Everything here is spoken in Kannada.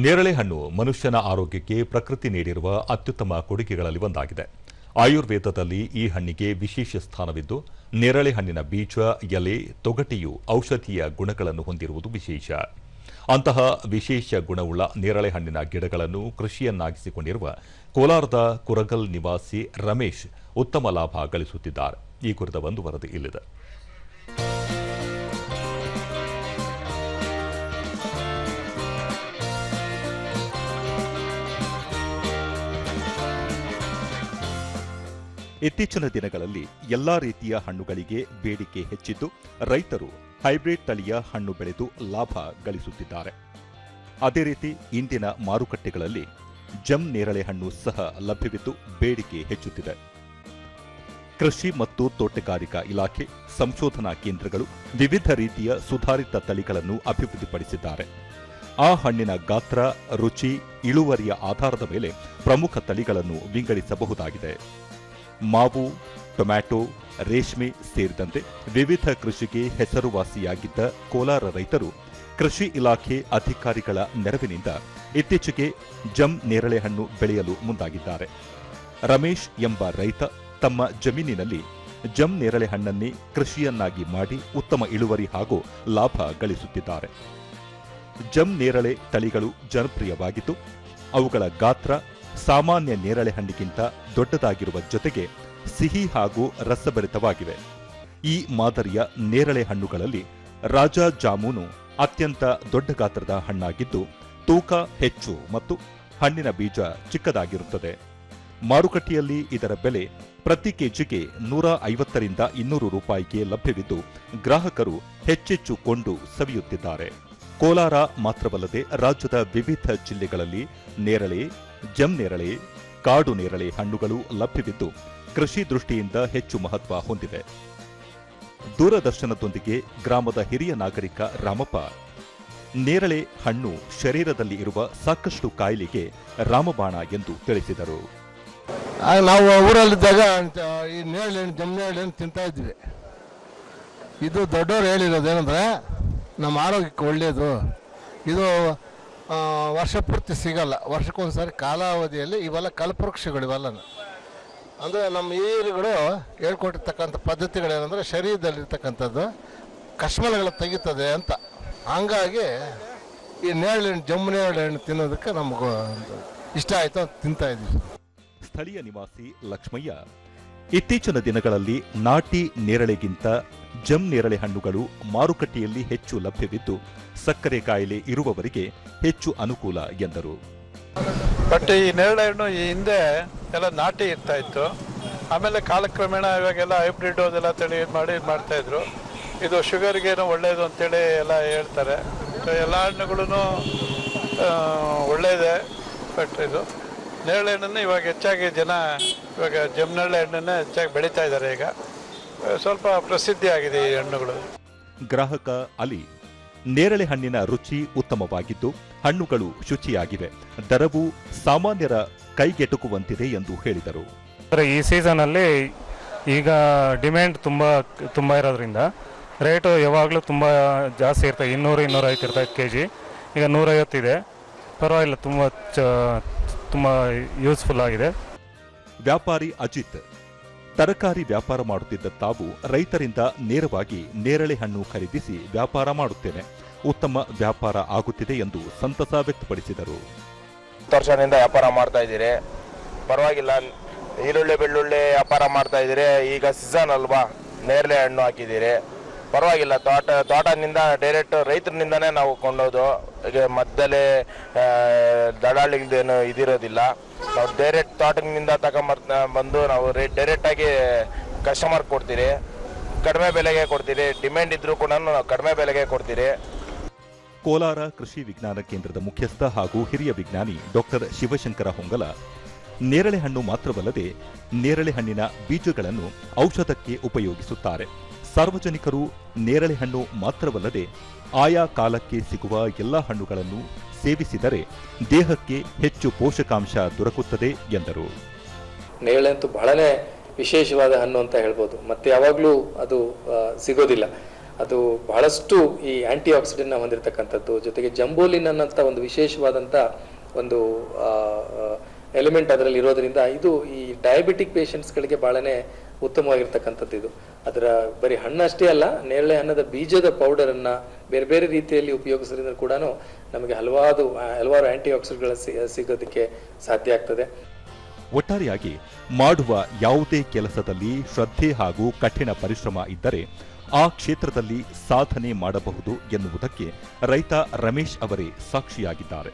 ನೇರಳೆ ಹಣ್ಣು ಮನುಷ್ಯನ ಆರೋಗ್ಯಕ್ಕೆ ಪ್ರಕೃತಿ ನೀಡಿರುವ ಅತ್ಯುತ್ತಮ ಕೊಡುಗೆಗಳಲ್ಲಿ ಒಂದಾಗಿದೆ. ಆಯುರ್ವೇದದಲ್ಲಿ ಈ ಹಣ್ಣಿಗೆ ವಿಶೇಷ ಸ್ಥಾನವಿದ್ದು, ನೇರಳೆ ಹಣ್ಣಿನ ಬೀಜ, ಎಲೆ, ತೊಗಟೆಯು ಔಷಧೀಯ ಗುಣಗಳನ್ನು ಹೊಂದಿರುವುದು ವಿಶೇಷ. ಅಂತಹ ವಿಶೇಷ ಗುಣವುಳ್ಳ ನೇರಳೆ ಹಣ್ಣಿನ ಗಿಡಗಳನ್ನು ಕೃಷಿಯನ್ನಾಗಿಸಿಕೊಂಡಿರುವ ಕೋಲಾರದ ಕುರಗಲ್ ನಿವಾಸಿ ರಮೇಶ್ ಉತ್ತಮ ಲಾಭ ಗಳಿಸುತ್ತಿದ್ದಾರೆ. ಈ ಕುರಿತ ಒಂದು ವರದಿ ಇಲ್ಲಿದೆ. ಇತ್ತೀಚಿನ ದಿನಗಳಲ್ಲಿ ಎಲ್ಲಾ ರೀತಿಯ ಹಣ್ಣುಗಳಿಗೆ ಬೇಡಿಕೆ ಹೆಚ್ಚಿದ್ದು, ರೈತರು ಹೈಬ್ರಿಡ್ ತಳಿಯ ಹಣ್ಣು ಬೆಳೆದು ಲಾಭ ಗಳಿಸುತ್ತಿದ್ದಾರೆ. ಅದೇ ರೀತಿ ಇಂದಿನ ಮಾರುಕಟ್ಟೆಗಳಲ್ಲಿ ಜಮ್ ನೇರಳೆ ಹಣ್ಣು ಸಹ ಲಭ್ಯವಿದ್ದು ಬೇಡಿಕೆ ಹೆಚ್ಚುತ್ತಿದೆ. ಕೃಷಿ ಮತ್ತು ತೋಟಗಾರಿಕಾ ಇಲಾಖೆ, ಸಂಶೋಧನಾ ಕೇಂದ್ರಗಳು ವಿವಿಧ ರೀತಿಯ ಸುಧಾರಿತ ತಳಿಗಳನ್ನು ಅಭಿವೃದ್ಧಿಪಡಿಸಿದ್ದಾರೆ. ಆ ಹಣ್ಣಿನ ಗಾತ್ರ, ರುಚಿ, ಇಳುವರಿಯ ಆಧಾರದ ಮೇಲೆ ಪ್ರಮುಖ ತಳಿಗಳನ್ನು ವಿಂಗಡಿಸಬಹುದಾಗಿದೆ. ಮಾವು, ಟೊಮ್ಯಾಟೊ, ರೇಷ್ಮೆ ಸೇರಿದಂತೆ ವಿವಿಧ ಕೃಷಿಗೆ ಹೆಸರುವಾಸಿಯಾಗಿದ್ದ ಕೋಲಾರ ರೈತರು ಕೃಷಿ ಇಲಾಖೆ ಅಧಿಕಾರಿಗಳ ನೆರವಿನಿಂದ ಇತ್ತೀಚೆಗೆ ಜಮ್ ನೇರಳೆ ಹಣ್ಣು ಬೆಳೆಯಲು ಮುಂದಾಗಿದ್ದಾರೆ. ರಮೇಶ್ ಎಂಬ ರೈತ ತಮ್ಮ ಜಮೀನಿನಲ್ಲಿ ಜಮ್ ನೇರಳೆ ಹಣ್ಣನ್ನೇ ಕೃಷಿಯನ್ನಾಗಿ ಮಾಡಿ ಉತ್ತಮ ಇಳುವರಿ ಹಾಗೂ ಲಾಭ ಗಳಿಸುತ್ತಿದ್ದಾರೆ. ಜಮ್ ನೇರಳೆ ತಳಿಗಳು ಜನಪ್ರಿಯವಾಗಿದ್ದು, ಅವುಗಳ ಗಾತ್ರ ಸಾಮಾನ್ಯ ನೇರಳೆ ಹಣ್ಣಿಗಿಂತ ದೊಡ್ಡದಾಗಿರುವ ಜೊತೆಗೆ ಸಿಹಿ ಹಾಗೂ ರಸಭರಿತವಾಗಿವೆ. ಈ ಮಾದರಿಯ ನೇರಳೆ ಹಣ್ಣುಗಳಲ್ಲಿ ರಾಜಾ ಜಾಮೂನು ಅತ್ಯಂತ ದೊಡ್ಡ ಗಾತ್ರದ ಹಣ್ಣಾಗಿದ್ದು, ತೂಕ ಹೆಚ್ಚು ಮತ್ತು ಹಣ್ಣಿನ ಬೀಜ ಚಿಕ್ಕದಾಗಿರುತ್ತದೆ. ಮಾರುಕಟ್ಟೆಯಲ್ಲಿ ಇದರ ಬೆಲೆ ಪ್ರತಿ ಕೆಜಿಗೆ 150ರಿಂದ 200 ರೂಪಾಯಿಗೆ ಲಭ್ಯವಿದ್ದು, ಗ್ರಾಹಕರು ಹೆಚ್ಚೆಚ್ಚು ಕೊಂಡು ಸವಿಯುತ್ತಿದ್ದಾರೆ. ಕೋಲಾರ ಮಾತ್ರವಲ್ಲದೆ ರಾಜ್ಯದ ವಿವಿಧ ಜಿಲ್ಲೆಗಳಲ್ಲಿ ನೇರಳೆ, ಜಮ್ ನೇರಳೆ, ಕಾಡು ನೇರಳೆ ಹಣ್ಣುಗಳು ಲಭ್ಯವಿದ್ದು, ಕೃಷಿ ದೃಷ್ಟಿಯಿಂದ ಹೆಚ್ಚು ಮಹತ್ವ ಹೊಂದಿವೆ. ದೂರದರ್ಶನದೊಂದಿಗೆ ಗ್ರಾಮದ ಹಿರಿಯ ನಾಗರಿಕ ರಾಮಪ್ಪ ನೇರಳೆ ಹಣ್ಣು ಶರೀರದಲ್ಲಿ ಇರುವ ಸಾಕಷ್ಟು ಕಾಯಿಲೆಗೆ ರಾಮಬಾಣ ಎಂದು ತಿಳಿಸಿದರು. ನಾವು ಊರಲ್ಲಿದ್ದಾಗ ಈ ನೇರಳೆ ಹಣ್ಣು, ಜಮ್ ನೇರಳೆ ಹಣ್ಣು ತಿಂತಾ ಇದ್ವಿ. ಇದು ದೊಡ್ಡವರು ಹೇಳಿರೋದೇನೆಂದ್ರೆ ನಮ್ಮ ಆರೋಗ್ಯಕ್ಕೆ ಒಳ್ಳೆಯದು. ಇದು ವರ್ಷ ಪೂರ್ತಿ ಸಿಗಲ್ಲ, ವರ್ಷಕ್ಕೊಂದ್ಸಾರಿ ಕಾಲಾವಧಿಯಲ್ಲಿ ಇವೆಲ್ಲ ಕಲ್ಪವೃಕ್ಷಗಳು. ಇವೆಲ್ಲ ಅಂದರೆ ನಮ್ಮ ಹಿರಿಯರುಗಳು ಹೇಳ್ಕೊಟ್ಟಿರ್ತಕ್ಕಂಥ ಪದ್ಧತಿಗಳೇನೆಂದರೆ ಶರೀರದಲ್ಲಿರ್ತಕ್ಕಂಥದ್ದು ಕಶ್ಮಲಗಳ ತೆಗಿತದೆ ಅಂತ. ಹಂಗಾಗಿ ಈ ನೇರಳೆ ಹಣ್ಣು, ಜಮ್ ನೇರಳೆ ಹಣ್ಣು ತಿನ್ನೋದಕ್ಕೆ ನಮಗೂ ಇಷ್ಟ ಆಯಿತು ಅಂತ ತಿಂತಾ ಇದ್ದೀವಿ. ಸ್ಥಳೀಯ ನಿವಾಸಿ ಲಕ್ಷ್ಮಯ್ಯ ಇತ್ತೀಚಿನ ದಿನಗಳಲ್ಲಿ ನಾಟಿ ನೇರಳೆಗಿಂತ ಜಮ್ ನೇರಳೆ ಹಣ್ಣುಗಳು ಮಾರುಕಟ್ಟೆಯಲ್ಲಿ ಹೆಚ್ಚು ಲಭ್ಯವಿದ್ದು, ಸಕ್ಕರೆ ಕಾಯಿಲೆ ಇರುವವರಿಗೆ ಹೆಚ್ಚು ಅನುಕೂಲ ಎಂದರು. ಬಟ್ ಈ ನೇರಳೆ ಹಣ್ಣು ಈ ಹಿಂದೆ ಎಲ್ಲ ನಾಟಿ ಇರ್ತಾ ಇತ್ತು. ಆಮೇಲೆ ಕಾಲಕ್ರಮೇಣ ಇವಾಗೆಲ್ಲ ಹೈಬ್ರಿಡ್ ಅದೆಲ್ಲ ತಳಿ ಮಾಡ್ತಾ ಇದ್ರು. ಇದು ಶುಗರ್ಗೇನು ಒಳ್ಳೆಯದು ಅಂತೇಳಿ ಎಲ್ಲ ಹೇಳ್ತಾರೆ. ಎಲ್ಲ ಹಣ್ಣುಗಳೂ ಒಳ್ಳೆಯದೇ. ಬಟ್ ಇದು ನೇರಳೆ ಹಣ್ಣನ್ನು ಇವಾಗ ಹೆಚ್ಚಾಗಿ ಜನ ಇವಾಗ ಜಮ್ ನೇರಳೆ ಹಣ್ಣನ್ನೇ ಹೆಚ್ಚಾಗಿ ಬೆಳೀತಾ ಇದ್ದಾರೆ. ಈಗ ಸ್ವಲ್ಪ ಪ್ರಸಿದ್ಧಿ ಆಗಿದೆ ಈ ಹಣ್ಣುಗಳು. ಗ್ರಾಹಕ ಅಲಿ ನೇರಳೆ ಹಣ್ಣಿನ ರುಚಿ ಉತ್ತಮವಾಗಿದ್ದು, ಹಣ್ಣುಗಳು ಶುಚಿಯಾಗಿವೆ, ದರವು ಸಾಮಾನ್ಯರ ಕೈಗೆಟುಕುವಂತಿದೆ ಎಂದು ಹೇಳಿದರು. ಈ ಸೀಸನಲ್ಲಿ ಈಗ ಡಿಮ್ಯಾಂಡ್ ತುಂಬ ಇರೋದ್ರಿಂದ ರೇಟು ಯಾವಾಗಲೂ ತುಂಬ ಜಾಸ್ತಿ ಇರ್ತದೆ. 200-250 ಇರ್ತದೆ ಕೆಜಿ. ಈಗ 150 ಇದೆ. ಪರವಾಗಿಲ್ಲ, ತುಂಬ ಯೂಸ್ಫುಲ್ ಆಗಿದೆ. ವ್ಯಾಪಾರಿ ಅಜಿತ್ ತರಕಾರಿ ವ್ಯಾಪಾರ ಮಾಡುತ್ತಿದ್ದ ತಾವು ರೈತರಿಂದ ನೇರವಾಗಿ ನೇರಳೆ ಹಣ್ಣು ಖರೀದಿಸಿ ವ್ಯಾಪಾರ ಮಾಡುತ್ತೇನೆ, ಉತ್ತಮ ವ್ಯಾಪಾರ ಆಗುತ್ತಿದೆ ಎಂದು ಸಂತಸ ವ್ಯಕ್ತಪಡಿಸಿದರು. ವರ್ಷದಿಂದ ವ್ಯಾಪಾರ ಮಾಡ್ತಾ ಇದ್ದೀರಿ, ಪರವಾಗಿಲ್ಲ. ಈರುಳ್ಳಿ ಬೆಳ್ಳುಳ್ಳಿ ವ್ಯಾಪಾರ ಮಾಡ್ತಾ ಇದ್ದೀರಿ. ಈಗ ಸೀಸನ್ ಅಲ್ವಾ, ನೇರಳೆ ಹಣ್ಣು ಹಾಕಿದ್ದೀರಿ, ಪರವಾಗಿಲ್ಲ. ತೋಟದಿಂದ ಡೈರೆಕ್ಟ್ ರೈತರಿಂದನೇ ನಾವು ಕೊಂಡೋದು. ಈಗ ಮಧ್ಯದಲ್ಲಿ ದಳ್ಳಾಳಿಗಳದ್ದೇನು ಇದಿರೋದಿಲ್ಲ. ನಾವು ಡೈರೆಕ್ಟ್ ತೋಟದಿಂದ ಬಂದು ನಾವು ಡೈರೆಕ್ಟಾಗಿ ಕಸ್ಟಮರ್ ಕೊಡ್ತೀರಿ, ಕಡಿಮೆ ಬೆಲೆಗೆ ಕೊಡ್ತೀರಿ. ಡಿಮ್ಯಾಂಡ್ ಇದ್ರೂ ಕೂಡ ನಾವು ಕಡಿಮೆ ಬೆಲೆಗೆ ಕೊಡ್ತೀರಿ. ಕೋಲಾರ ಕೃಷಿ ವಿಜ್ಞಾನ ಕೇಂದ್ರದ ಮುಖ್ಯಸ್ಥ ಹಾಗೂ ಹಿರಿಯ ವಿಜ್ಞಾನಿ ಡಾಕ್ಟರ್ ಶಿವಶಂಕರ ಹೊಂಗಲ ನೇರಳೆ ಹಣ್ಣು ಮಾತ್ರವಲ್ಲದೆ ನೇರಳೆ ಹಣ್ಣಿನ ಬೀಜಗಳನ್ನು ಔಷಧಕ್ಕೆ ಉಪಯೋಗಿಸುತ್ತಾರೆ. ಸಾರ್ವಜನಿಕರು ನೇರಳೆ ಹಣ್ಣು ಮಾತ್ರವಲ್ಲದೆ ಆಯಾ ಕಾಲಕ್ಕೆ ಸಿಗುವ ಎಲ್ಲ ಹಣ್ಣುಗಳನ್ನು ಸೇವಿಸಿದರೆ ದೇಹಕ್ಕೆ ಹೆಚ್ಚು ಪೋಷಕಾಂಶ ದೊರಕುತ್ತದೆ ಎಂದರು. ನೇರಳೆ ಅಂತೂ ಬಹಳನೇ ವಿಶೇಷವಾದ ಹಣ್ಣು ಅಂತ ಹೇಳ್ಬೋದು. ಮತ್ತೆ ಯಾವಾಗಲೂ ಅದು ಸಿಗೋದಿಲ್ಲ. ಅದು ಬಹಳಷ್ಟು ಈ ಆಂಟಿ ಆಕ್ಸಿಡೆಂಟ್ನ ಹೊಂದಿರತಕ್ಕಂಥದ್ದು, ಜೊತೆಗೆ ಜಂಬೋಲಿನ್ ಅನ್ನಂಥ ಒಂದು ವಿಶೇಷವಾದಂಥ ಒಂದು ಎಲಿಮೆಂಟ್ ಅದರಲ್ಲಿ ಇರೋದ್ರಿಂದ ಇದು ಈ ಡಯಾಬಿಟಿಕ್ ಪೇಷಂಟ್ಸ್ಗಳಿಗೆ ಭಾಳನೇ ಉತ್ತಮವಾಗಿರ್ತಕ್ಕಂಥದ್ದು. ಇದು ಅದರ ಬರೀ ಹಣ್ಣಷ್ಟೇ ಅಲ್ಲ, ನೇರಳೆ ಹಣ್ಣದ ಬೀಜದ ಪೌಡರನ್ನು ಬೇರೆ ಬೇರೆ ರೀತಿಯಲ್ಲಿ ಉಪಯೋಗಿಸೋದ್ರಿಂದ ಕೂಡ ನಮಗೆ ಹಲವಾರು ಆಂಟಿ ಆಕ್ಸಿಡೆಂಟ್ಗಳು ಸಿಗೋದಕ್ಕೆ ಸಾಧ್ಯ ಆಗ್ತದೆ. ಒಟ್ಟಾರೆಯಾಗಿ ಮಾಡುವ ಯಾವುದೇ ಕೆಲಸದಲ್ಲಿ ಶ್ರದ್ಧೆ ಹಾಗೂ ಕಠಿಣ ಪರಿಶ್ರಮ ಇದ್ದರೆ ಆ ಕ್ಷೇತ್ರದಲ್ಲಿ ಸಾಧನೆ ಮಾಡಬಹುದು ಎನ್ನುವುದಕ್ಕೆ ರೈತ ರಮೇಶ್ ಅವರೇ ಸಾಕ್ಷಿಯಾಗಿದ್ದಾರೆ.